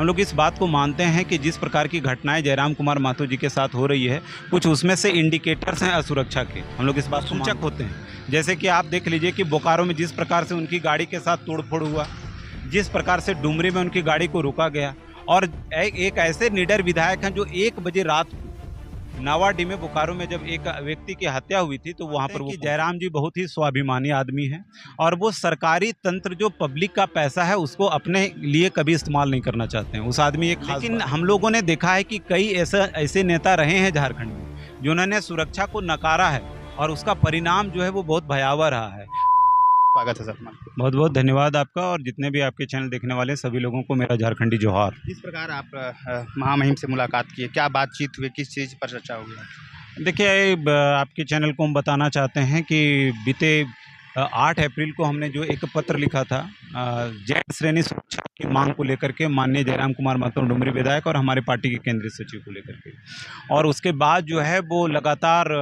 हम लोग इस बात को मानते हैं कि जिस प्रकार की घटनाएं जयराम कुमार महतो जी के साथ हो रही है, कुछ उसमें से इंडिकेटर्स हैं असुरक्षा के। हम लोग इस बात सूचक होते हैं। जैसे कि आप देख लीजिए कि बोकारो में जिस प्रकार से उनकी गाड़ी के साथ तोड़फोड़ हुआ, जिस प्रकार से डुमरी में उनकी गाड़ी को रोका गया, और एक ऐसे निडर विधायक हैं जो 1 बजे रात को नावाडी में, बोकारो में जब एक व्यक्ति की हत्या हुई थी, तो वहां पर वो जयराम जी बहुत ही स्वाभिमानी आदमी हैं और वो सरकारी तंत्र जो पब्लिक का पैसा है उसको अपने लिए कभी इस्तेमाल नहीं करना चाहते हैं। उस आदमी एक खास, लेकिन हम लोगों ने देखा है कि कई ऐसे नेता रहे हैं झारखंड में जिन्होंने सुरक्षा को नकारा है और उसका परिणाम जो है वो बहुत भयावह रहा है। स्वागत है सर। बहुत बहुत धन्यवाद आपका, और जितने भी आपके चैनल देखने वाले सभी लोगों को मेरा झारखंडी जोहार। जिस प्रकार आप महामहिम से मुलाकात किए, क्या बातचीत हुई, किस चीज़ पर चर्चा होगी? देखिए, आपके चैनल को हम बताना चाहते हैं कि बीते 8 अप्रैल को हमने जो एक पत्र लिखा था जेड श्रेणी सुरक्षा की मांग को लेकर के, माननीय जयराम कुमार महतो डुमरी विधायक और हमारे पार्टी के केंद्रीय सचिव को लेकर के, और उसके बाद जो है वो लगातार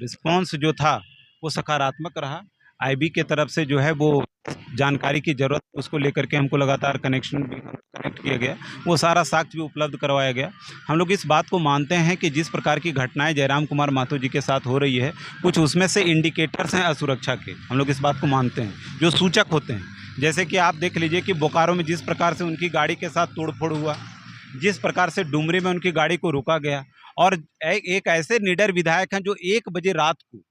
रिस्पॉन्स जो था वो सकारात्मक रहा। आईबी के तरफ से जो है वो जानकारी की ज़रूरत, उसको लेकर के हमको लगातार कनेक्ट किया गया, वो सारा साक्ष्य भी उपलब्ध करवाया गया। हम लोग इस बात को मानते हैं कि जिस प्रकार की घटनाएं जयराम कुमार महतो जी के साथ हो रही है, कुछ उसमें से इंडिकेटर्स हैं असुरक्षा के। हम लोग इस बात को मानते हैं, जो सूचक होते हैं। जैसे कि आप देख लीजिए कि बोकारो में जिस प्रकार से उनकी गाड़ी के साथ तोड़फोड़ हुआ, जिस प्रकार से डुमरी में उनकी गाड़ी को रोका गया, और एक ऐसे निडर विधायक हैं जो 1 बजे रात को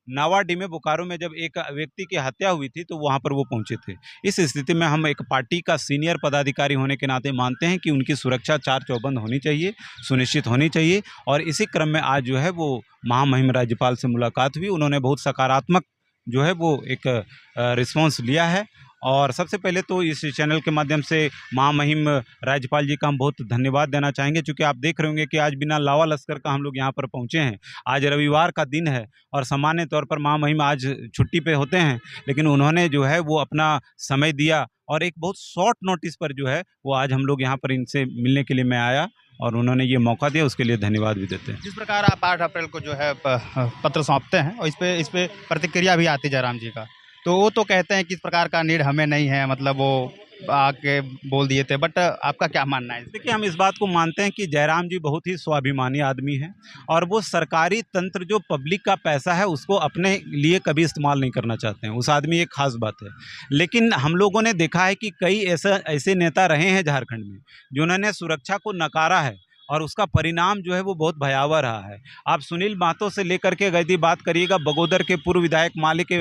नावाडी में, बोकारो में जब एक व्यक्ति की हत्या हुई थी, तो वहां पर वो पहुंचे थे। इस स्थिति में हम एक पार्टी का सीनियर पदाधिकारी होने के नाते मानते हैं कि उनकी सुरक्षा चार चौबंद होनी चाहिए, सुनिश्चित होनी चाहिए। और इसी क्रम में आज जो है वो महामहिम राज्यपाल से मुलाकात हुई। उन्होंने बहुत सकारात्मक जो है वो एक रिस्पॉन्स लिया है, और सबसे पहले तो इस चैनल के माध्यम से महामहिम राज्यपाल जी का हम बहुत धन्यवाद देना चाहेंगे, क्योंकि आप देख रहे होंगे कि आज बिना लावा लश्कर का हम लोग यहाँ पर पहुँचे हैं। आज रविवार का दिन है और सामान्य तौर पर महामहिम आज छुट्टी पे होते हैं, लेकिन उन्होंने जो है वो अपना समय दिया और एक बहुत शॉर्ट नोटिस पर जो है वो आज हम लोग यहाँ पर इनसे मिलने के लिए मैं आया, और उन्होंने ये मौका दिया, उसके लिए धन्यवाद भी देते हैं। जिस प्रकार आप 8 अप्रैल को जो है पत्र सौंपते हैं और इस पे प्रतिक्रिया भी आती है जयराम जी का, तो वो तो कहते हैं कि इस प्रकार का नीड हमें नहीं है, मतलब वो आके बोल दिए थे, बट आपका क्या मानना है? देखिए, हम इस बात को मानते हैं कि जयराम जी बहुत ही स्वाभिमानी आदमी हैं और वो सरकारी तंत्र जो पब्लिक का पैसा है उसको अपने लिए कभी इस्तेमाल नहीं करना चाहते हैं। उस आदमी एक खास बात है। लेकिन हम लोगों ने देखा है कि कई ऐसे नेता रहे हैं झारखंड में जिन्होंने सुरक्षा को नकारा है और उसका परिणाम जो है वो बहुत भयावह रहा है। आप सुनील महतो से लेकर के यदि बात करिएगा, बगोदर के पूर्व विधायक माले के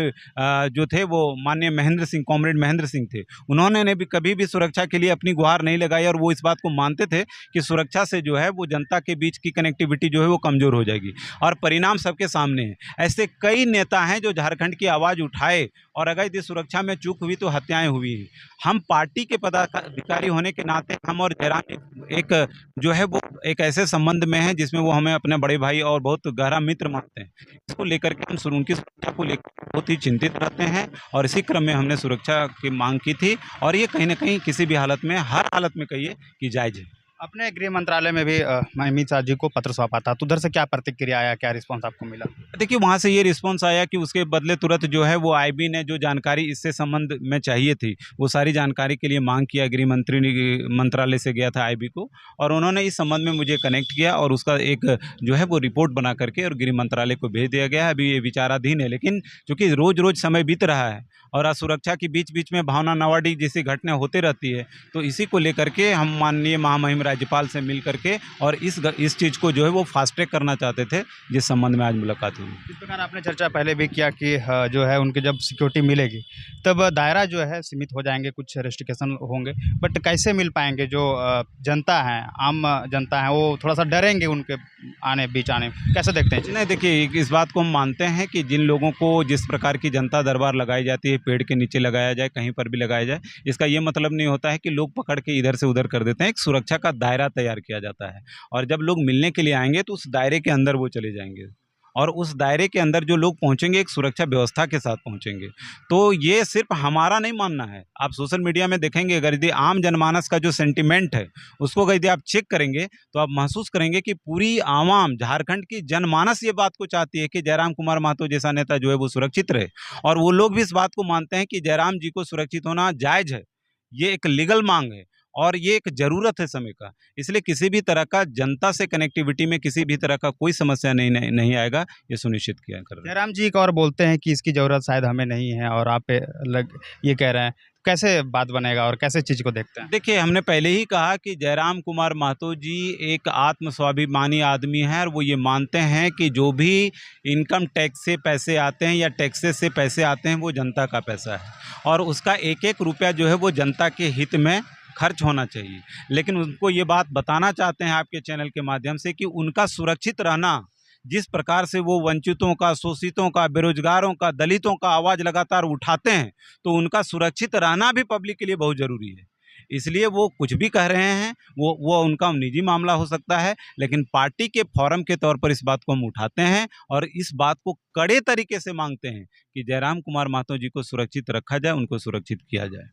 जो थे वो माननीय महेंद्र सिंह, कॉमरेड महेंद्र सिंह थे, उन्होंने भी कभी भी सुरक्षा के लिए अपनी गुहार नहीं लगाई, और वो इस बात को मानते थे कि सुरक्षा से जो है वो जनता के बीच की कनेक्टिविटी जो है वो कमज़ोर हो जाएगी, और परिणाम सबके सामने है। ऐसे कई नेता हैं जो झारखंड की आवाज़ उठाए, और अगर यदि सुरक्षा में चूक हुई तो हत्याएं हुई हैं। हम पार्टी के पदाधिकारी होने के नाते हम और जयराम एक जो है वो एक ऐसे संबंध में है जिसमें वो हमें अपने बड़े भाई और बहुत गहरा मित्र मानते हैं। इसको लेकर के हम उनकी सुरक्षा को लेकर बहुत ही चिंतित रहते हैं, और इसी क्रम में हमने सुरक्षा की मांग की थी, और ये कहीं ना कहीं किसी भी हालत में, हर हालत में कहिए कि जायज़ है। अपने गृह मंत्रालय में भी अमित शाह जी को पत्र सौंपा था, तो उधर से क्या प्रतिक्रिया आया, क्या रिस्पॉन्स आपको मिला? देखिए, वहाँ से ये रिस्पॉन्स आया कि उसके बदले तुरंत जो है वो आईबी ने जो जानकारी इससे संबंध में चाहिए थी वो सारी जानकारी के लिए मांग किया। गृह मंत्रालय से गया था आईबी को, और उन्होंने इस संबंध में मुझे कनेक्ट किया, और उसका एक जो है वो रिपोर्ट बना करके और गृह मंत्रालय को भेज दिया गया है। अभी ये विचाराधीन है, लेकिन चूँकि रोज़ रोज़ समय बीत रहा है और असुरक्षा के बीच बीच में भावना नावाडी जैसी घटनाएं होते रहती है, तो इसी को लेकर के हम माननीय महामहिम राज्यपाल से मिल करके और इस चीज़ को जो है वो फास्ट ट्रैक करना चाहते थे, जिस संबंध में आज मुलाकात हुई। इस प्रकार आपने चर्चा पहले भी किया कि जो है उनके जब सिक्योरिटी मिलेगी तब दायरा जो है सीमित हो जाएंगे, कुछ रेस्ट्रिक्शन होंगे, बट कैसे मिल पाएंगे? जो जनता है, आम जनता है, वो थोड़ा सा डरेंगे उनके बीच आने, कैसे देखते हैं? नहीं, देखिए, इस बात को हम मानते हैं कि जिन लोगों को जिस प्रकार की जनता दरबार लगाई जाती है, पेड़ के नीचे लगाया जाए, कहीं पर भी लगाया जाए, इसका ये मतलब नहीं होता है कि लोग पकड़ के इधर से उधर कर देते हैं। एक सुरक्षा का दायरा तैयार किया जाता है, और जब लोग मिलने के लिए आएंगे तो उस दायरे के अंदर वो चले जाएंगे, और उस दायरे के अंदर जो लोग पहुंचेंगे एक सुरक्षा व्यवस्था के साथ पहुंचेंगे। तो ये सिर्फ हमारा नहीं मानना है। आप सोशल मीडिया में देखेंगे, अगर यदि आम जनमानस का जो सेंटिमेंट है उसको अगर यदि आप चेक करेंगे तो आप महसूस करेंगे कि पूरी आवाम, झारखंड की जनमानस ये बात को चाहती है कि जयराम कुमार महतो जैसा नेता जो है वो सुरक्षित रहे, और वो लोग भी इस बात को मानते हैं कि जयराम जी को सुरक्षित होना जायज़ है। ये एक लीगल मांग है, और ये एक ज़रूरत है समय का। इसलिए किसी भी तरह का जनता से कनेक्टिविटी में किसी भी तरह का कोई समस्या नहीं आएगा, ये सुनिश्चित किया कर रहे हैं। जयराम जी एक और बोलते हैं कि इसकी ज़रूरत शायद हमें नहीं है और आप ये कह रहे हैं, कैसे बात बनेगा और कैसे चीज़ को देखते हैं? देखिए, हमने पहले ही कहा कि जयराम कुमार महतो जी एक आत्मस्वाभिमानी आदमी हैं और वो ये मानते हैं कि जो भी इनकम टैक्स से पैसे आते हैं या टैक्सेस से पैसे आते हैं वो जनता का पैसा है और उसका एक-एक रुपया जो है वो जनता के हित में खर्च होना चाहिए। लेकिन उनको ये बात बताना चाहते हैं आपके चैनल के माध्यम से कि उनका सुरक्षित रहना, जिस प्रकार से वो वंचितों का, शोषितों का, बेरोजगारों का, दलितों का आवाज़ लगातार उठाते हैं, तो उनका सुरक्षित रहना भी पब्लिक के लिए बहुत ज़रूरी है। इसलिए वो कुछ भी कह रहे हैं, वो उनका निजी मामला हो सकता है, लेकिन पार्टी के फोरम के तौर पर इस बात को हम उठाते हैं और इस बात को कड़े तरीके से मांगते हैं कि जयराम कुमार महतो जी को सुरक्षित रखा जाए, उनको सुरक्षित किया जाए।